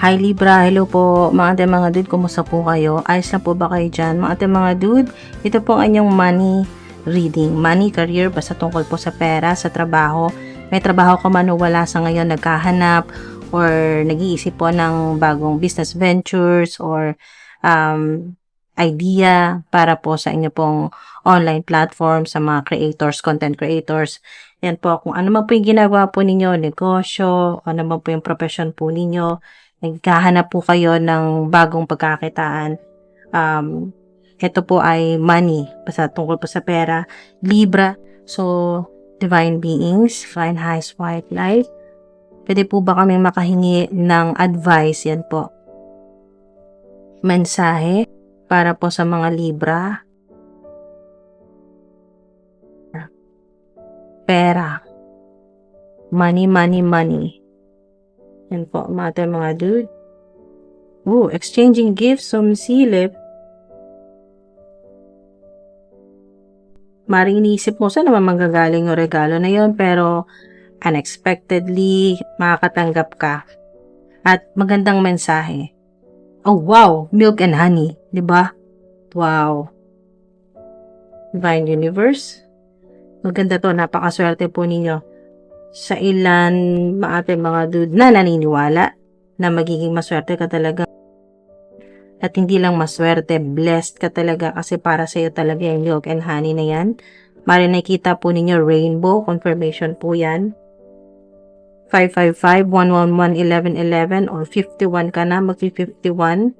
Hi Libra, hello po mga ate mga dude, kumusta po kayo? Ayos na po ba kayo dyan? Mga ate mga dude, ito po ang inyong money reading, money, career, basta tungkol po sa pera, sa trabaho. May trabaho ka man o wala sa ngayon, nagkahanap or nag-iisip po ng bagong business ventures or idea para po sa inyo pong online platform, sa mga creators, content creators. Yan po, kung ano man po yung ginagawa po ninyo, negosyo, ano man po yung profession po ninyo, naghahanap po kayo ng bagong pagkakitaan. Ito po ay money, basta tungkol po sa pera. Libra, so divine beings, fine highs, white light. Pwede po ba kaming makahingi ng advice? Yan po. Mensahe para po sa mga Libra. Pera. Money, money, money. Yan po, mga dude. Exchanging gifts from silip. Maring iniisip mo saan naman manggagaling yung regalo na yon, pero unexpectedly makakatanggap ka. At magandang mensahe. Oh wow, milk and honey, 'di ba? Wow. Divine Universe. Maganda to, napakaswerte po ninyo. Sa ilan mga dude na naniniwala na magiging maswerte ka talaga. At hindi lang maswerte, blessed ka talaga kasi para sa iyo talaga yung milk and honey na yan. Mari nakita po ninyo rainbow, confirmation po yan. 555, 111, 1111 or 51 ka na, magpi-51.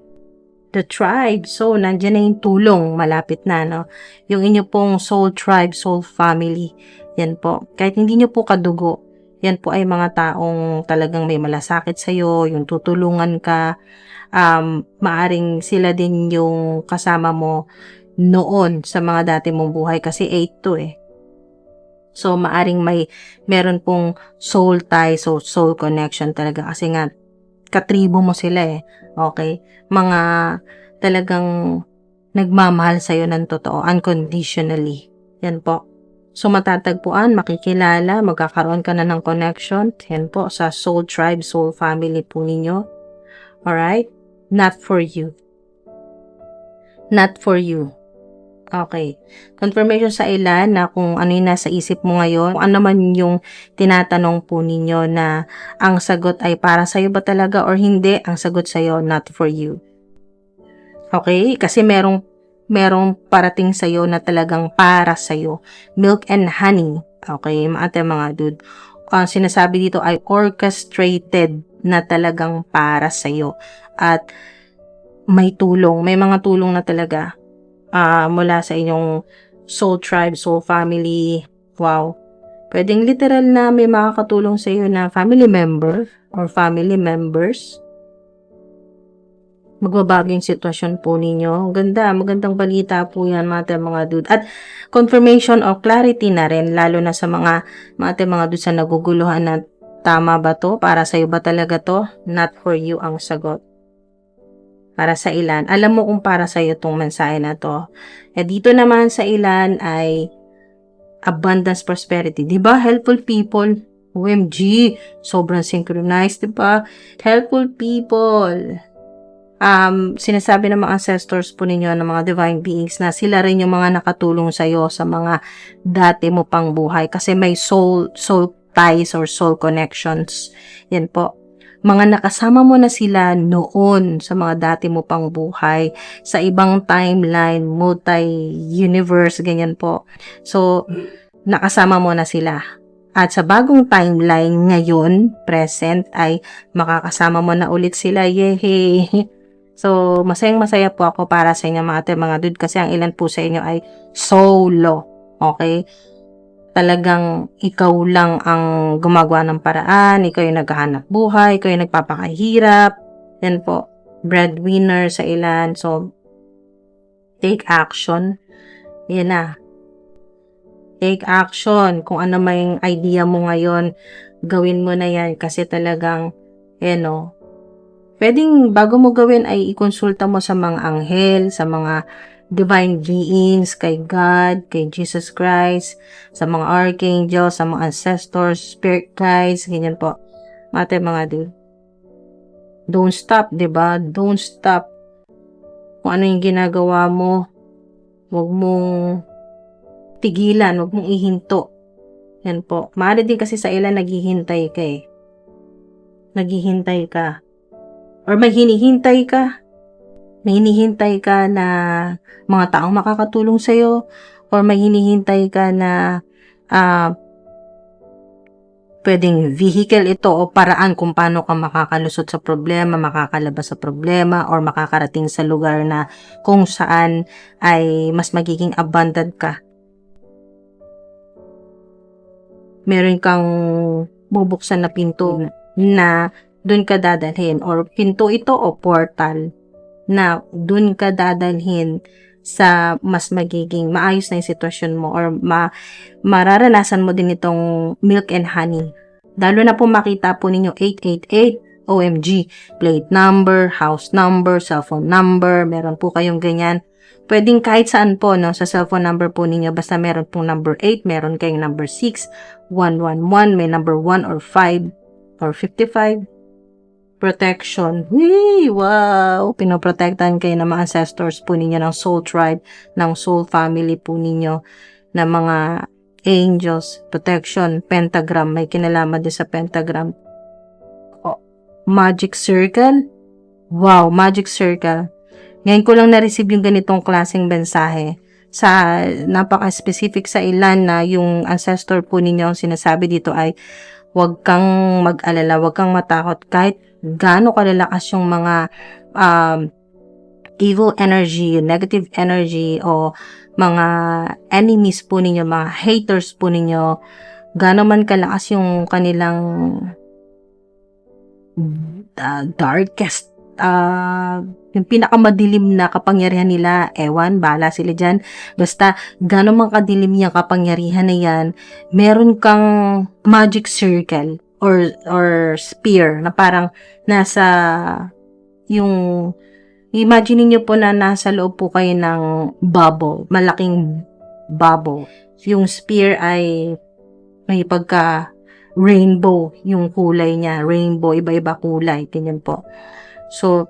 The tribe, so nandiyan na yung tulong, malapit na, no? Yung inyo pong soul tribe, soul family, yan po. Kahit hindi nyo po kadugo, yan po ay mga taong talagang may malasakit sa'yo, yung tutulungan ka, maaring sila din yung kasama mo noon sa mga dati mong buhay kasi 8 to eh. So, maaring meron pong soul tie, soul connection talaga kasi nga, katribo mo sila eh. Okay? Mga talagang nagmamahal sa'yo ng totoo, unconditionally. Yan po. So, matatagpuan, makikilala, magkakaroon ka na ng connection. Yan po, sa soul tribe, soul family po ninyo. Alright? Not for you. Not for you. Okay. Confirmation sa ilan na kung ano yung nasa isip mo ngayon, kung ano man yung tinatanong po ninyo na ang sagot ay para sa'yo ba talaga or hindi, ang sagot sa'yo, not for you. Okay? Kasi merong parating sa'yo na talagang para sa'yo. Milk and honey. Okay, mga dude. Sinasabi dito ay orchestrated na talagang para sa'yo. At may tulong, may mga tulong na talaga mula sa inyong soul tribe, soul family. Wow. Pwedeng literal na may makakatulong sa iyo na family member or family members. Magbabago yung sitwasyon po ninyo. Magandang balita po yan mga dude. At confirmation or clarity na rin, lalo na sa mga dude sa naguguluhan na tama ba to? Para sa iyo ba talaga to? Not for you ang sagot. Para sa ilan, alam mo kung para sa iyo itong mensahe na to. Dito naman sa ilan ay abundance, prosperity. Diba? Helpful people. OMG. Sobrang synchronized, diba? Helpful people. Sinasabi ng mga ancestors po ninyo, ng mga divine beings, na sila rin yung mga nakatulong sa iyo sa mga dati mo pang buhay. Kasi may soul ties or soul connections. Yan po. Mga nakasama mo na sila noon sa mga dati mo pang buhay, sa ibang timeline, multi-universe, ganyan po. So, nakasama mo na sila. At sa bagong timeline ngayon, present, ay makakasama mo na ulit sila. Yehey! So, masayang-masaya po ako para sa inyo mga dude kasi ang ilan po sa inyo ay solo. Okay? Talagang ikaw lang ang gumagawa ng paraan, ikaw yung naghahanap buhay, ikaw yung nagpapakahirap. Yan po, breadwinner sa ilan. So, take action. Yan na. Take action. Kung ano may idea mo ngayon, gawin mo na yan kasi talagang, pwedeng bago mo gawin ay ikonsulta mo sa mga anghel, sa mga divine beings, kay God, kay Jesus Christ, sa mga archangels, sa mga ancestors, spirit guides, ganyan po. Mga dude. Don't stop, 'di ba? Don't stop. Kung ano yung ginagawa mo, huwag mong tigilan, huwag mong ihinto. Yan po. Maaari din kasi sa ilan naghihintay ka eh. Naghihintay ka. Or may hinihintay ka. May hinihintay ka na mga taong makakatulong sa'yo. Or may hinihintay ka na pwedeng vehicle ito o paraan kung paano ka makakalusot sa problema, makakalabas sa problema, or makakarating sa lugar na kung saan ay mas magiging abundant ka. Meron kang bubuksan na pinto na dun ka dadalhin, or pinto ito o portal na dun ka dadalhin sa mas magiging maayos na yung sitwasyon mo, or mararanasan mo din itong milk and honey. Lalo na po makita po ninyo 888, OMG, plate number, house number, cellphone number, meron po kayong ganyan. Pwedeng kahit saan po, no, sa cellphone number po ninyo, basta meron pong number 8, meron kayong number 6, 111, may number 1 or 5, or 55. Protection. Whee! Wow! Pinoprotektahan kayo ng mga ancestors po ninyo, ng soul tribe, ng soul family po ninyo, ng mga angels, protection, pentagram, may kinalaman din sa pentagram. Oh, magic circle. Wow, magic circle. Ngayon ko lang na-receive yung ganitong klaseng mensahe. Sa napaka-specific sa ilan na yung ancestor po ninyo ang sinasabi dito ay huwag kang mag-alala, huwag kang matakot kahit gaano kalalakas yung mga evil energy, negative energy o mga enemies po ninyo, mga haters po ninyo, gaano man kalakas yung kanilang darkest yung pinakamadilim na kapangyarihan nila, ewan, bahala sila dyan. Basta, gano'n mang kadilim yung kapangyarihan na yan, meron kang magic circle or spear na parang nasa yung imagine niyo po na nasa loob po kayo ng bubble, malaking bubble. Yung spear ay may pagka rainbow yung kulay niya, rainbow, iba-iba kulay, ganyan po. So,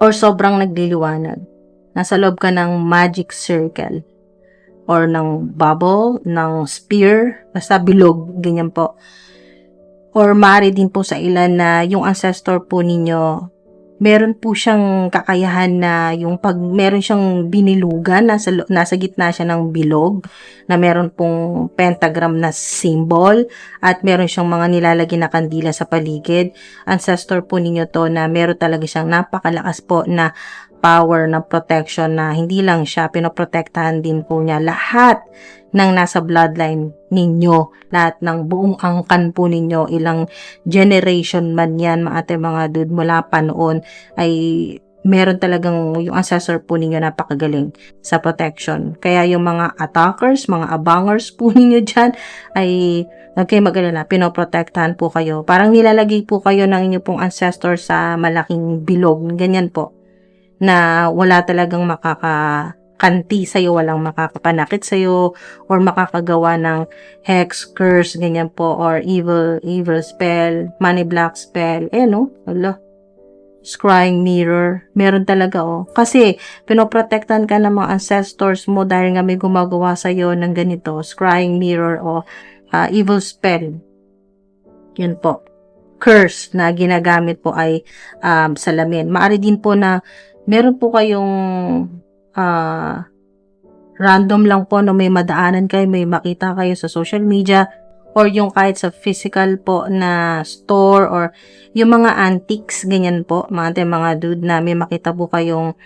or sobrang nagliliwanag. Nasa loob ka ng magic circle or ng bubble, ng spear, basta bilog, ganyan po. Or maaari din po sa ilan na yung ancestor po ninyo, meron po siyang kakayahan na yung pag meron siyang binilugan, nasa gitna siya ng bilog, na meron pong pentagram na symbol, at meron siyang mga nilalagay na kandila sa paligid. Ancestor po ninyo to na meron talaga siyang napakalakas po na power na protection, na hindi lang siya, pinoprotektahan din po niya lahat ng nasa bloodline ninyo, lahat ng buong angkan po ninyo, ilang generation man yan, mga dude, mula pa noon, ay meron talagang yung ancestor po ninyo napakagaling sa protection. Kaya yung mga attackers, mga abangers po ninyo dyan, ay huwag kayo mag-alala, pinoprotektahan po kayo. Parang nilalagay po kayo ng inyo pong ancestor sa malaking bilog, ganyan po, na wala talagang kanti sa'yo, walang makakapanakit sa'yo, or makakagawa ng hex, curse, ganyan po, or evil spell, money block spell, no? Ala, scrying mirror, meron talaga, Kasi, pinoprotektan ka ng mga ancestors mo dahil nga may gumagawa sa'yo ng ganito, scrying mirror, o evil spell. Yun po. Curse na ginagamit po ay salamin. Maari din po na meron po kayong random lang po na may madaanan kayo, may makita kayo sa social media, or yung kahit sa physical po na store, or yung mga antiques, ganyan po, mga dude, na may makita po kayong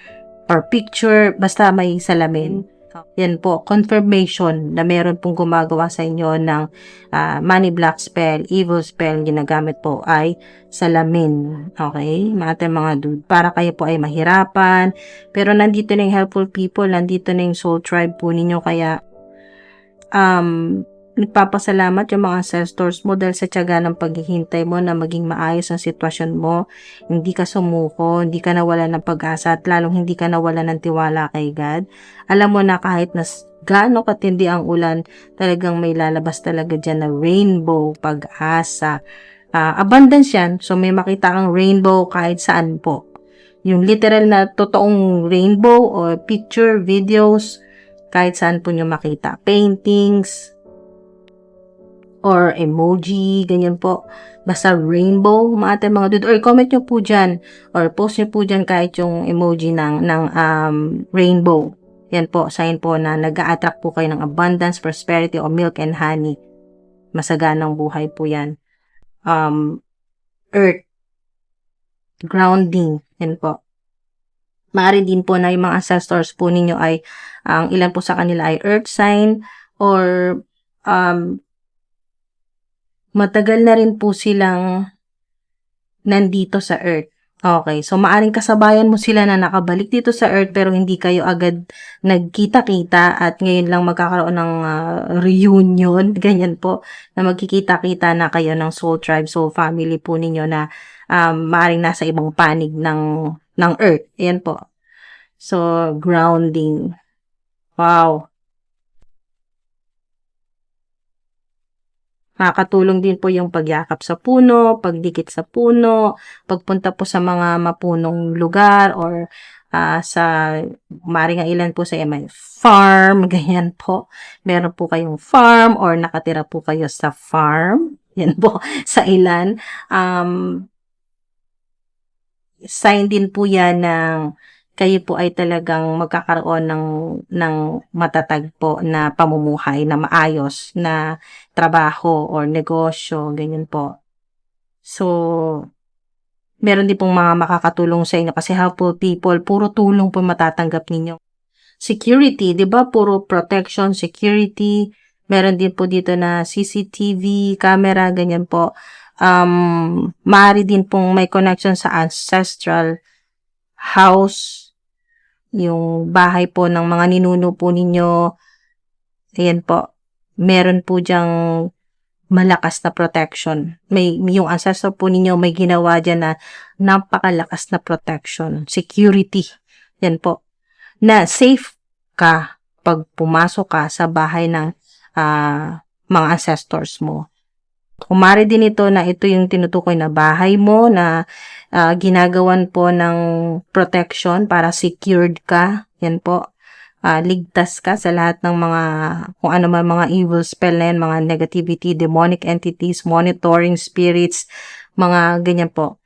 or picture, basta may salamin. Yan po, confirmation na meron pong gumagawa sa inyo ng money block spell, evil spell, ginagamit po ay salamin. Okay? Mga dude, para kayo po ay mahirapan, pero nandito na yung helpful people, nandito na yung soul tribe po ninyo, kaya nagpapasalamat yung mga ancestors mo dahil sa tiyaga ng paghihintay mo na maging maayos ang sitwasyon mo. Hindi ka sumuko, hindi ka nawalan ng pag-asa, at lalong hindi ka nawalan ng tiwala kay God. Alam mo na kahit na gaano katindi ang ulan, talagang may lalabas talaga dyan na rainbow, pag-asa, abundance yan. So, may makita kang rainbow kahit saan po. Yung literal na totoong rainbow o picture, videos, kahit saan po nyo makita. Paintings, or emoji, ganyan po. Basta rainbow, mga dude. Or comment nyo po dyan. Or post nyo po dyan kahit yung emoji ng rainbow. Yan po, sign po na nag-a-attract po kayo ng abundance, prosperity, o milk and honey. Masaganang buhay po yan. Earth. Grounding. Yan po. Maaari din po na yung mga ancestors po ninyo ay, ang ilan po sa kanila ay earth sign, or matagal na rin po silang nandito sa earth. Okay, so maaring kasabayan mo sila na nakabalik dito sa earth pero hindi kayo agad nagkita-kita at ngayon lang magkakaroon ng reunion, ganyan po, na magkikita-kita na kayo ng soul tribe, soul family po ninyo na maaring nasa ibang panig ng earth. Ayan po. So, grounding. Wow. Nakakatulong din po yung pagyakap sa puno, pagdikit sa puno, pagpunta po sa mga mapunong lugar or sa maring ilan po sa may farm, ganyan po. Meron po kayong farm or nakatira po kayo sa farm. Yan po sa ilan. Sign din po yan ng kayo po ay talagang magkakaroon ng matatag po na pamumuhay na maayos na trabaho or negosyo, ganyan po. So, meron din pong mga makakatulong sa inyo kasi helpful people, puro tulong po matatanggap ninyo. Security, di ba? Puro protection, security. Meron din po dito na CCTV, camera, ganyan po. Maaari din pong may connection sa ancestral house, yung bahay po ng mga ninuno po ninyo. Ayan po. Meron po dyang malakas na protection. Yung ancestor po ninyo may ginawa dyan na napakalakas na protection. Security. Yan po. Na safe ka pag pumasok ka sa bahay ng mga ancestors mo. Kumari din ito na ito yung tinutukoy na bahay mo na ginagawan po ng protection para secured ka. Yan po. Ligtas ka sa lahat ng mga, kung ano man mga evil spell na yan, mga negativity, demonic entities, monitoring spirits, mga ganyan po.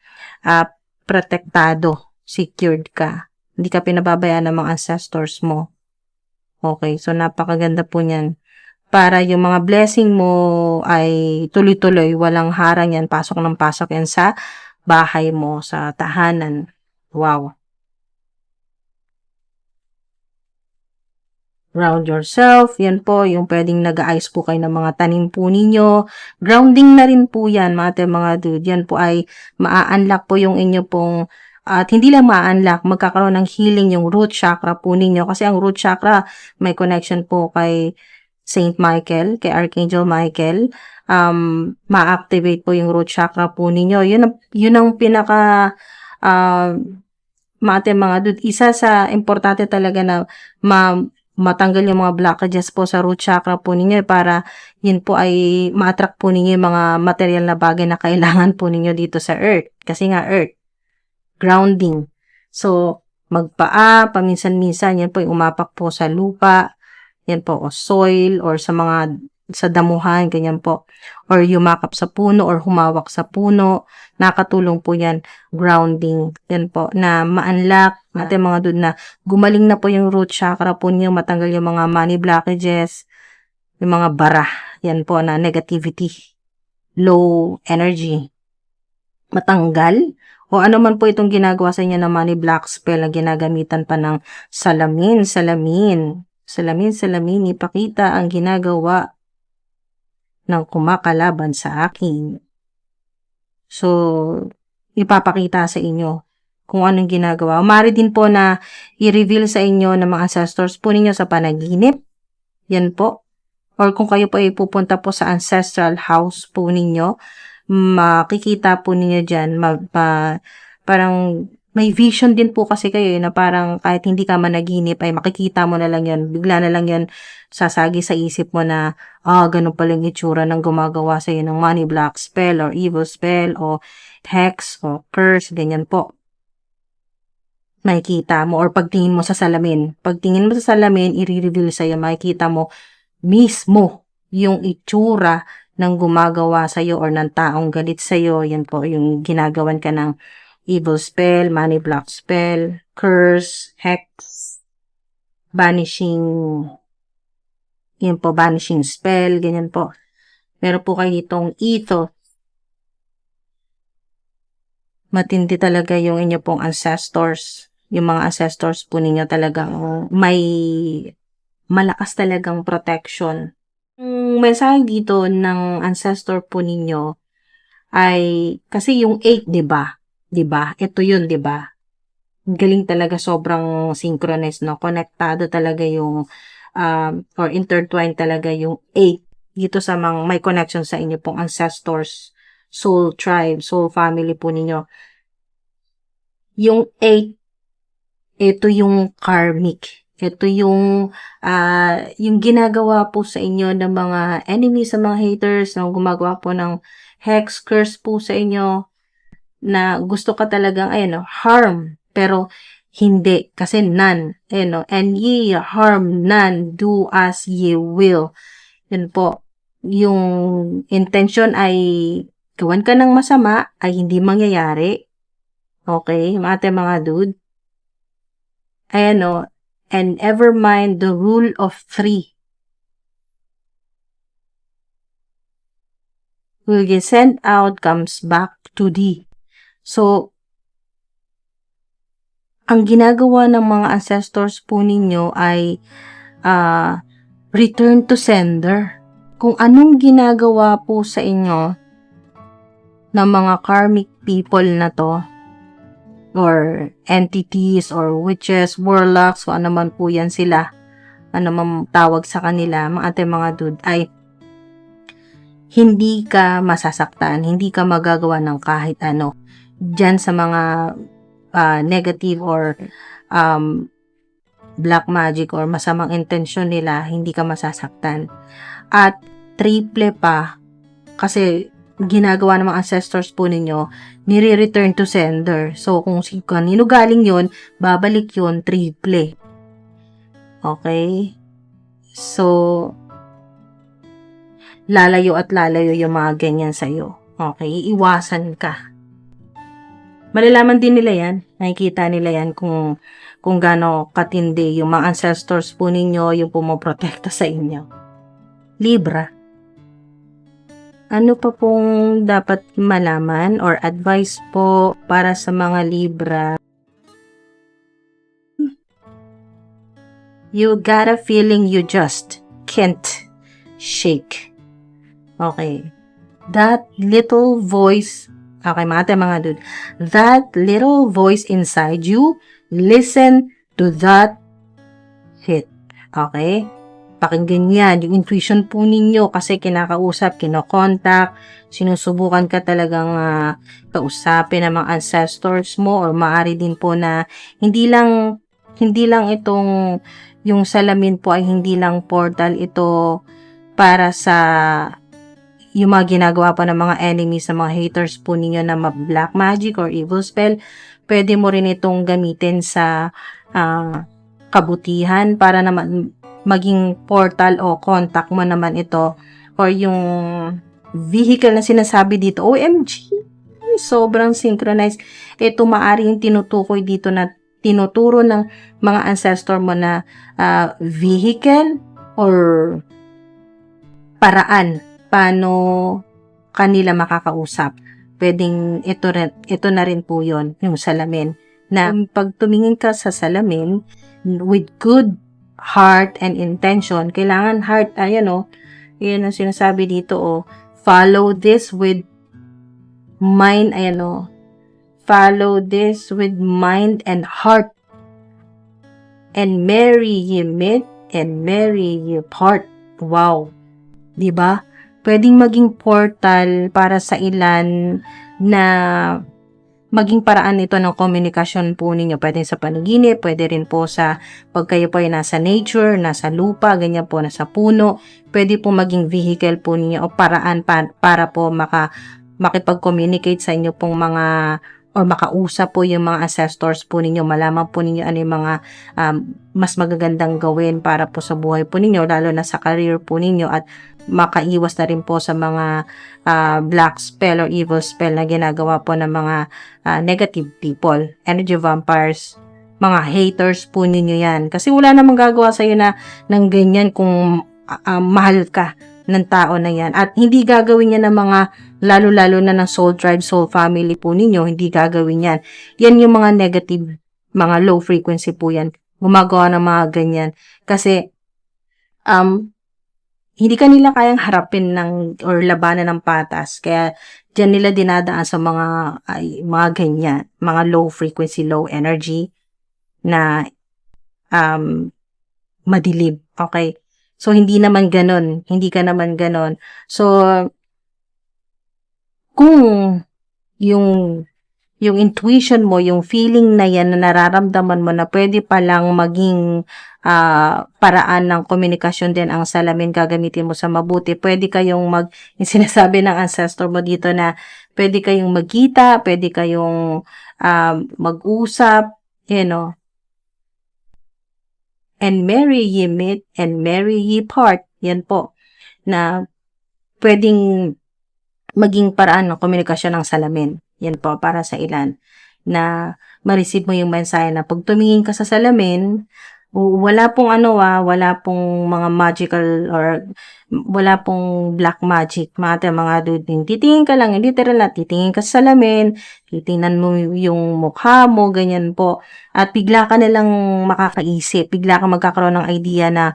Protektado, secured ka. Hindi ka pinababayaan ng mga ancestors mo. Okay, so napakaganda po niyan. Para yung mga blessing mo ay tuloy-tuloy, walang harang yan, pasok ng pasok yan sa bahay mo, sa tahanan. Wow. Ground yourself, yan po, yung pwedeng nag-a-ice po kayo ng mga tanim po ninyo. Grounding na rin po yan, mga dude. Yan po ay maa-unlock po yung inyo pong, at hindi lang maa-unlock, magkakaroon ng healing yung root chakra po ninyo. Kasi ang root chakra, may connection po kay Saint Michael, kay Archangel Michael. Ma-activate po yung root chakra po ninyo. Yun ang pinaka, mga dude, isa sa importante talaga na matanggal yung mga blockages po sa root chakra po ninyo para yun po ay ma-attract po ninyo yung mga material na bagay na kailangan po ninyo dito sa earth. Kasi nga earth, grounding. So, magpaa, paminsan-minsan, yan po yung umapak po sa lupa, yan po, o soil, or sa damuhan, ganyan po. Or yumakap sa puno, or humawak sa puno. Nakatulong po yan, grounding. Yan po, na ma-unlock natin mga dude na gumaling na po yung root chakra po niyo, matanggal yung mga money blockages, yung mga bara, yan po na negativity, low energy, matanggal. O ano man po itong ginagawa sa inyo na money block spell na ginagamitan pa ng salamin, ipakita ang ginagawa ng kumakalaban sa akin. So, ipapakita sa inyo kung anong ginagawa. Maaari din po na i-reveal sa inyo ng mga ancestors po ninyo sa panaginip. Yan po. Or kung kayo po ay pupunta po sa ancestral house po ninyo, makikita po ninyo dyan, parang may vision din po kasi kayo na parang kahit hindi ka managinip ay makikita mo na lang yan, bigla na lang yan sasagi sa isip mo na, ganun pala yung itsura ng gumagawa sa iyo ng money block spell or evil spell o hex o curse, ganyan po. Makikita mo or pagtingin mo sa salamin. Pagtingin mo sa salamin, i-reveal sa'yo, makikita mo mismo yung itsura ng gumagawa sa'yo or ng taong galit sa'yo. Yan po, yung ginagawan ka ng evil spell, money block spell, curse, hex, banishing, yan po, banishing spell, ganyan po. Meron po kayo itong ethos. Matindi talaga yung inyo pong ancestors. Yung mga ancestors po ninyo talagang may malakas talagang protection. Yung mensahe dito ng ancestor po ninyo ay, kasi yung 8, 'di ba? 'Di ba? Ito 'yun, 'di ba? Galing talaga, sobrang synchronous, no? Konektado talaga yung or intertwined talaga yung 8 dito sa mga may connection sa inyo pong ancestors, soul tribe, soul family po ninyo. Yung 8, ito yung karmic. Ito yung ginagawa po sa inyo ng mga enemies, sa mga haters, na gumagawa po ng hex, curse po sa inyo, na gusto ka talagang, harm. Pero, hindi. Kasi none. And ye harm none, do as ye will. Yun po. Yung intention ay gawan ka ng masama, ay hindi mangyayari. Okay? Mga dude. And ever mind the rule of 3. Will get sent out, comes back to thee. So, ang ginagawa ng mga ancestors po ninyo ay return to sender. Kung anong ginagawa po sa inyo ng mga karmic people na to, or entities, or witches, warlocks, o ano man po yan sila, ano man tawag sa kanila, mga dude, ay hindi ka masasaktan, hindi ka magagawa ng kahit ano dyan sa mga negative or black magic or masamang intensyon nila, hindi ka masasaktan. At triple pa, kasi ginagawa ng mga ancestors po ninyo, nire-return to sender. So, kung kanino galing yun, babalik yun triple. Okay? So, lalayo at lalayo yung mga ganyan sa'yo. Okay? Iiwasan ka. Malalaman din nila yan. Nakikita nila yan kung gaano katindi yung mga ancestors po ninyo, yung pumoprotekta sa inyo. Libra. Ano pa pong dapat malaman or advice po para sa mga Libra? You got a feeling you just can't shake. Okay. That little voice, okay, mga dude, that little voice inside you, listen to that shit. Okay? Pakinggan yan, yung intuition po ninyo, kasi kinakausap, kinokontak, sinusubukan ka talagang kausapin ng mga ancestors mo, or maaari din po na hindi lang itong yung salamin po ay hindi lang portal ito para sa yung mga ginagawa pa ng mga enemies, sa mga haters po ninyo na black magic or evil spell. Pwede mo rin itong gamitin sa kabutihan para naman maging portal o contact mo naman ito, or yung vehicle na sinasabi dito. OMG! Sobrang synchronized. Ito maaari yung tinutukoy dito na tinuturo ng mga ancestor mo na vehicle or paraan paano kanila makakausap. Pwedeng ito na rin po yon, yung salamin. Na pag tumingin ka sa salamin with good heart and intention, kailangan heart, yun ang sinasabi dito, follow this with mind, follow this with mind and heart, and marry ye meet, and marry ye part. Wow! Diba? Pwedeng maging portal para sa ilan na maging paraan ito ng komunikasyon po ninyo. Pwede sa panaginip, pwede rin po sa pag kayo po ay nasa nature, nasa lupa, ganyan po, nasa puno. Pwede po maging vehicle po ninyo o paraan para po makipag-communicate sa inyo pong mga or makausap po yung mga ancestors po ninyo. Malaman po ninyo ano yung mga mas magagandang gawin para po sa buhay po ninyo, lalo na sa career po ninyo, at makaiwas na rin po sa mga black spell or evil spell na ginagawa po ng mga negative people, energy vampires, mga haters po ninyo yan. Kasi wala namang gagawa sa'yo ng ganyan kung mahal ka ng tao na yan. At hindi gagawin yan ng mga lalo-lalo na ng soul tribe, soul family po ninyo, hindi gagawin yan. Yan yung mga negative, mga low frequency po yan. Gumagawa ng mga ganyan. Kasi, hindi kanila kayang harapin or labanan ng patas. Kaya, dyan nila dinadaan sa mga ganyan, mga low frequency, low energy na madilim. Okay? So, hindi naman ganon. Hindi ka naman ganon. So, kung yung intuition mo, yung feeling na yan na nararamdaman mo na pwede palang maging paraan ng komunikasyon din ang salamin, gagamitin mo sa mabuti, pwede kayong yung sinasabi ng ancestor mo dito na pwede kayong magkita, pwede kayong mag-usap, and marry ye meet and marry ye part. Yan po, na pwedeng maging paraan ng komunikasyon ng salamin. Yan po, para sa ilan, na ma-receive mo yung mensahe na pag tumingin ka sa salamin, wala pong wala pong mga magical or wala pong black magic, mga duding. Titingin ka lang, literal na, titingin ka sa salamin, titingnan mo yung mukha mo, ganyan po. At bigla ka na lang makakaisip, bigla ka magkakaroon ng idea na,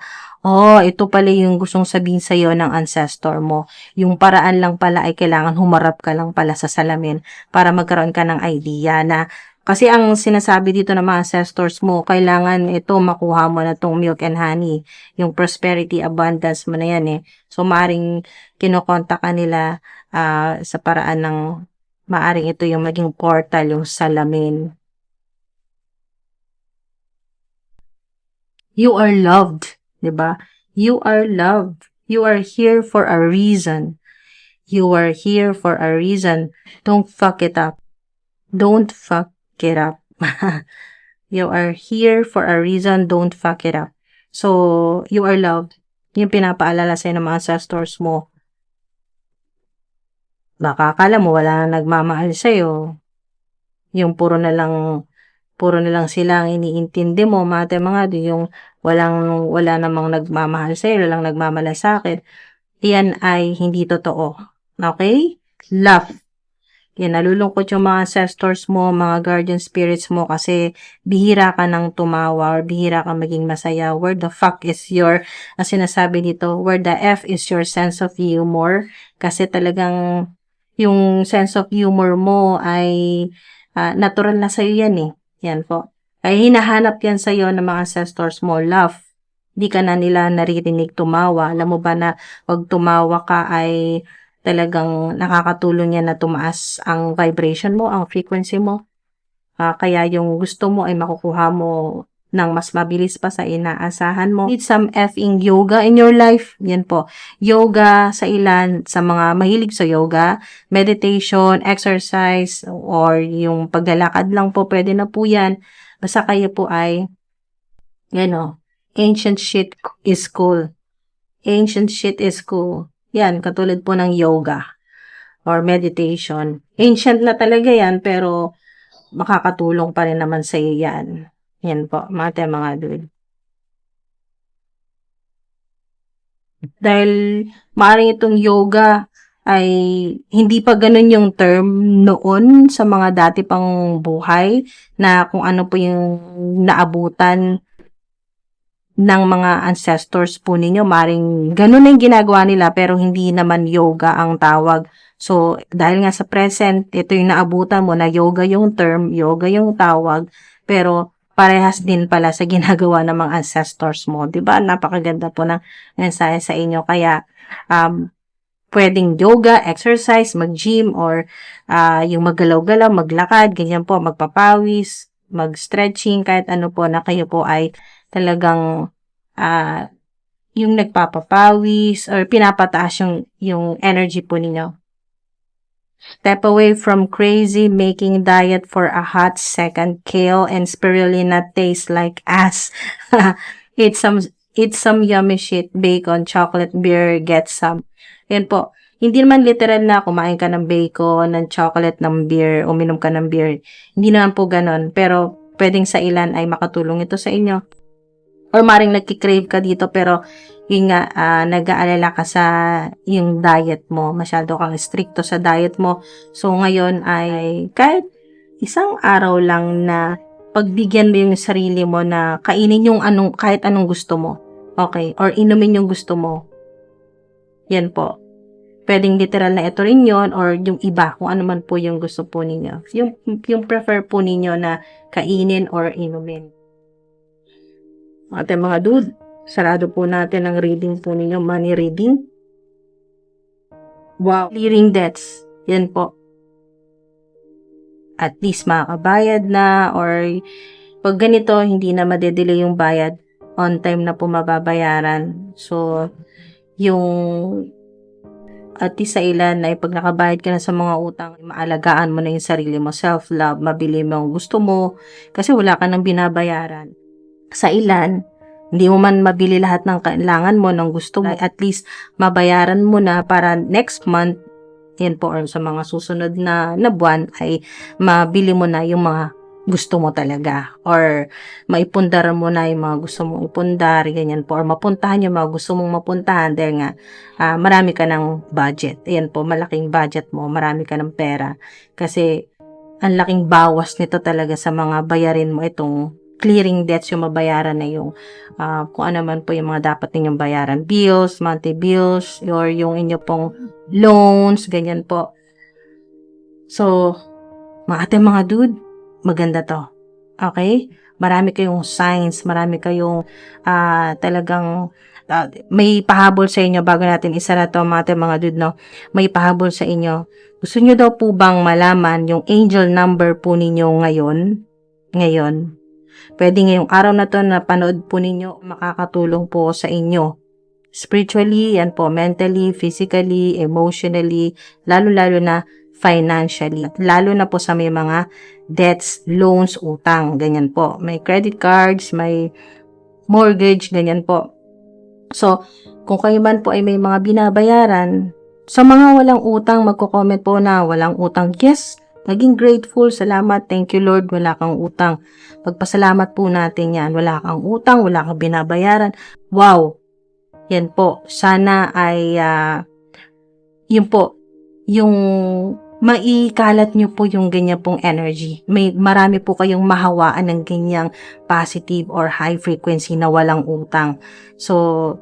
ito pala yung gustong sabihin sa'yo ng ancestor mo. Yung paraan lang pala ay kailangan humarap ka lang pala sa salamin para magkaroon ka ng idea na, kasi ang sinasabi dito ng mga ancestors mo, kailangan ito makuha mo na tong milk and honey. Yung prosperity, abundance mo na yan eh. So, maaring kinokontak ka nila sa paraan ng, maaring ito yung maging portal, yung salamin. You are loved. Diba? You are loved. You are here for a reason. You are here for a reason. Don't fuck it up. Don't fuck it up. You are here for a reason. Don't fuck it up. So, you are loved. Yung pinapaalala sa'yo ng mga ancestors mo. Baka akala mo wala na nagmamahal sa'yo. Yung puro na lang sila ang iniintindi mo, mga yung wala namang nagmamahal sa'yo, walang nagmamalasakit. Yan ay hindi totoo. Okay? Love. Yan, nalulungkot yung mga ancestors mo, mga guardian spirits mo kasi bihira ka nang tumawa or bihira ka maging masaya. Where the fuck is ang sinasabi dito, where the F is your sense of humor? Kasi talagang yung sense of humor mo ay natural na sa'yo yan eh. Yan po. Ay hinahanap yan sa'yo ng mga ancestors mo, love. Di ka na nila naririnig tumawa. Alam mo ba na pag tumawa ka ay talagang nakakatulong yan na tumaas ang vibration mo, ang frequency mo. Kaya yung gusto mo ay makukuha mo ng mas mabilis pa sa inaasahan mo. Need some effing yoga in your life. Yan po. Yoga sa ilan, sa mga mahilig sa yoga, meditation, exercise, or yung paglalakad lang po, pwede na po yan. Basta kayo po ay, ancient shit is cool. Ancient shit is cool. Yan, katulad po ng yoga or meditation. Ancient na talaga yan, pero makakatulong pa rin naman sa iyo yan. Yan po, mga dude. Dahil maaaring itong yoga ay hindi pa ganun yung term noon sa mga dati pang buhay na kung ano po yung naabutan ng mga ancestors po ninyo. Maaaring ganun na yung ginagawa nila pero hindi naman yoga ang tawag. So, dahil nga sa present, ito yung naabutan mo na yoga yung term, yoga yung tawag, pero parehas din pala sa ginagawa ng mga ancestors mo. Diba? Napakaganda po ng mensahe sa inyo. Kaya, pwedeng yoga, exercise, mag-gym, or yung maggalaw-galaw, maglakad, ganyan po, magpapawis, mag-stretching, kahit ano po na kayo po ay talagang yung nagpapapawis or pinapataas yung energy po ninyo. Step away from crazy making diet for a hot second. Kale and spirulina taste like ass. Eat some yummy shit, bacon, chocolate, beer, get some. Yan po. Hindi naman literal na kumain ka ng bacon, ng chocolate, ng beer, uminom ka ng beer. Hindi naman po ganon. Pero pwedeng sa ilan ay makatulong ito sa inyo. Or maring nagkikrave ka dito pero yun nga, nag-aalala ka sa yung diet mo. Masyado kang stricto sa diet mo. So, ngayon ay kahit isang araw lang na pagbigyan mo yung sarili mo na kainin yung kahit anong gusto mo. Okay? Or inumin yung gusto mo. Yan po. Pwedeng literal na ito rin yun or yung iba, kung ano man po yung gusto po ninyo. Yung prefer po ninyo na kainin or inumin. Mga dude, sarado po natin ang reading po ninyo, money reading. Wow. Clearing debts. Yan po. At least makakabayad na or pag ganito, hindi na madedelay yung bayad. On time na po mababayaran. So, yung at least sa ilan ay pag nakabayad ka na sa mga utang, maalagaan mo na yung sarili mo, self-love, mabili mo ang gusto mo kasi wala ka nang binabayaran. Sa ilan, hindi mo man mabili lahat ng kailangan mo, ng gusto mo, at least mabayaran mo na para next month, yan po, or sa mga susunod na buwan, ay mabili mo na yung mga gusto mo talaga. Or maipundar mo na yung mga gusto mong ipundar, ganyan po. Or mapuntahan yung mga gusto mong mapuntahan dahil nga marami ka ng budget. Yan po, malaking budget mo, marami ka ng pera. Kasi ang laking bawas nito talaga sa mga bayarin mo itong clearing debts, yung mabayaran na yung kung ano man po yung mga dapat ninyong bayaran, bills, monthly bills, or yung inyo pong loans, ganyan po. So, mga dude, maganda to. Okay? Marami kayong signs, marami kayong talagang may pahabol sa inyo bago natin isara to, mga dude, no? May pahabol sa inyo. Gusto nyo daw po bang malaman yung angel number po ninyo ngayon? Pwede ngayong araw na to na panood po ninyo, makakatulong po sa inyo. Spiritually, yan po, mentally, physically, emotionally, lalo-lalo na financially. Lalo na po sa may mga debts, loans, utang, ganyan po. May credit cards, may mortgage, ganyan po. So, kung kayo man po ay may mga binabayaran, sa mga walang utang, magko-comment po na walang utang. Yes, naging grateful, salamat, thank you Lord, wala kang utang. Pagpasalamat po natin yan, wala kang utang, wala kang binabayaran. Wow! Yan po, sana ay, yun po, yung maikalat nyo po yung ganyan pong energy. Marami po kayong mahawaan ng ganyang positive or high frequency na walang utang. So,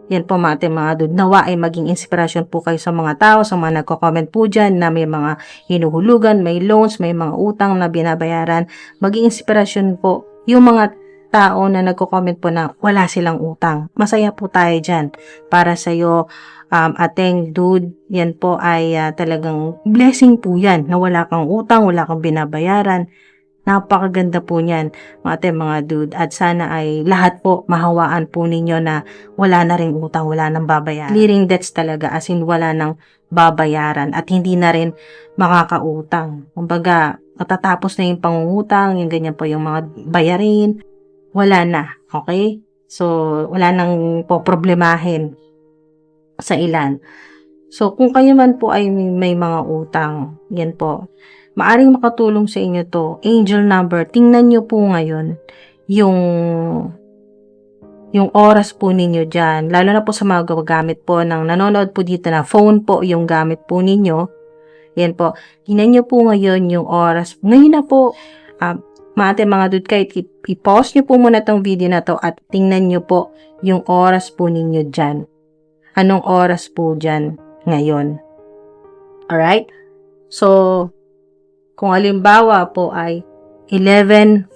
yan po mga dude, nawa ay maging inspirasyon po kayo sa mga tao, sa mga nagko-comment po dyan na may mga hinuhulugan, may loans, may mga utang na binabayaran. Maging inspirasyon po yung mga tao na nagko-comment po na wala silang utang. Masaya po tayo dyan. Para sa'yo, ating dude, yan po ay talagang blessing po yan na wala kang utang, wala kang binabayaran. Napakaganda po niyan, mga dude. At sana ay lahat po mahawaan po ninyo na wala na rin utang, wala nang babayaran. Clearing debts talaga, as in wala nang babayaran at hindi na rin makakautang. Kumbaga, matatapos na yung pangungutang, yung ganyan po yung mga bayarin, wala na. Okay? So, wala nang po problemahin sa ilan. So, kung kayo man po ay may mga utang, yan po, maaring makatulong sa inyo to, angel number. Tingnan nyo po ngayon yung oras po ninyo dyan. Lalo na po sa mga gamit po ng nanonood po dito na phone po yung gamit po ninyo. Yan po. Tingnan nyo po ngayon yung oras. Ngayon na po, mga dude, kahit i-pause nyo po muna tong video na to at tingnan nyo po yung oras po ninyo dyan. Anong oras po dyan ngayon? Alright? So, kung halimbawa po ay 11:43.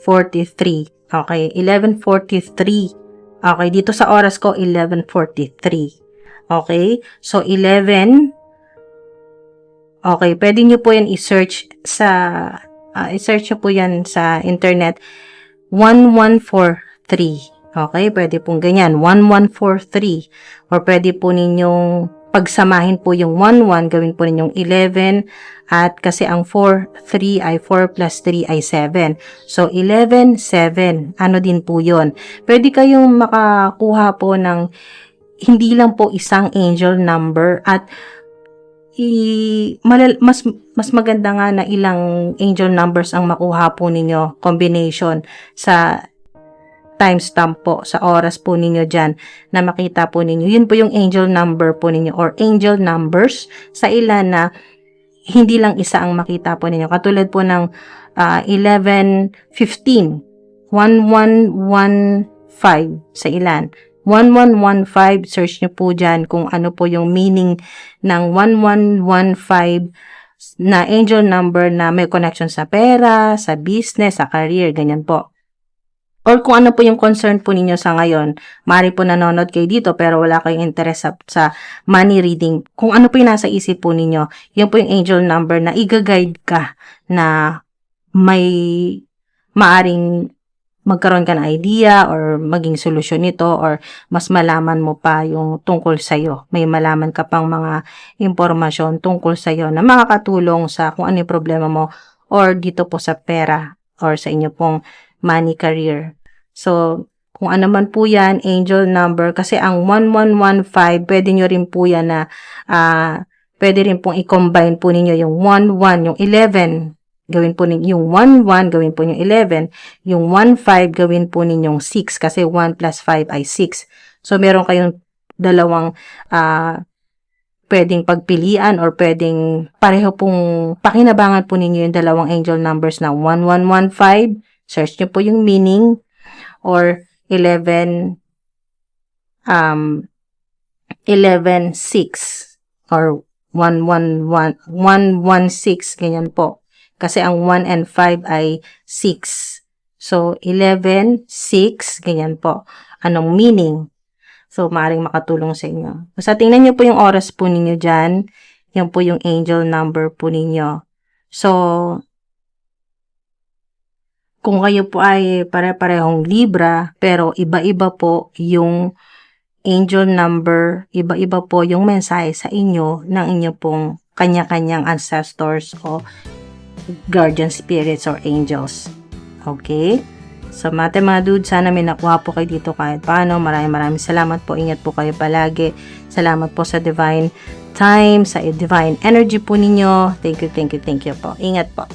Okay, 11:43. Okay, dito sa oras ko 11:43. Okay? So 11 Okay, pwede nyo po yan i-search sa, i-search nyo po yan sa internet, 1143. Okay, pwede pong ganyan, 1143. Or pwede po ninyong pagsamahin po yung 11, gawin po ninyong 11, at kasi ang 3 ay 4 plus 3 ay 7. So, 11, 7. Ano din po yun? Pwede kayong makakuha po ng hindi lang po isang angel number, at mas maganda nga na ilang angel numbers ang makuha po ninyo, combination sa timestamp po, sa oras po ninyo dyan, na makita po ninyo. Yun po yung angel number po ninyo, or angel numbers sa ilan na hindi lang isa ang makita po ninyo. Katulad po ng 1115, 1115 sa ilan. 1115, search nyo po dyan kung ano po yung meaning ng 1115 na angel number na may connection sa pera, sa business, sa career, ganyan po. Or kung ano po yung concern po ninyo sa ngayon, mari po nanonood kayo dito pero wala kayong interest sa money reading. Kung ano po yung nasa isip po ninyo, yan po yung angel number na i-guide ka na may maaring magkaroon ka ng idea or maging solusyon nito, or mas malaman mo pa yung tungkol sa'yo. May malaman ka pang mga impormasyon tungkol sa'yo na makakatulong sa kung ano yung problema mo or dito po sa pera or sa inyo pong money career. So, kung ano man po yan, angel number, kasi ang 1115, pwede nyo rin po yan na, pwede rin pong i-combine po ninyo yung 11, yung 11, gawin po ninyo yung 11, gawin po yung 11, yung 15, gawin po ninyong 6, kasi 1 plus 5 ay 6. So, meron kayong dalawang, pwedeng pagpilian or pwedeng pareho pong pakinabangan po ninyo yung dalawang angel numbers na 1115, search nyo po yung meaning, or 11, 11:6 or 116, ganyan po. Kasi ang 1 and 5 ay 6. So, 11:6, ganyan po. Anong meaning? So, maaaring makatulong sa inyo. Basta tingnan nyo po yung oras po ninyo dyan. Yan po yung angel number po ninyo. So, kung kayo po ay pare-parehong Libra, pero iba-iba po yung angel number, iba-iba po yung mensahe sa inyo ng inyo pong kanya-kanyang ancestors o guardian spirits or angels. Okay? So, mga dude, sana may nakuha po kayo dito kahit paano. Maraming salamat po. Ingat po kayo palagi. Salamat po sa divine time, sa divine energy po ninyo. Thank you po. Ingat po.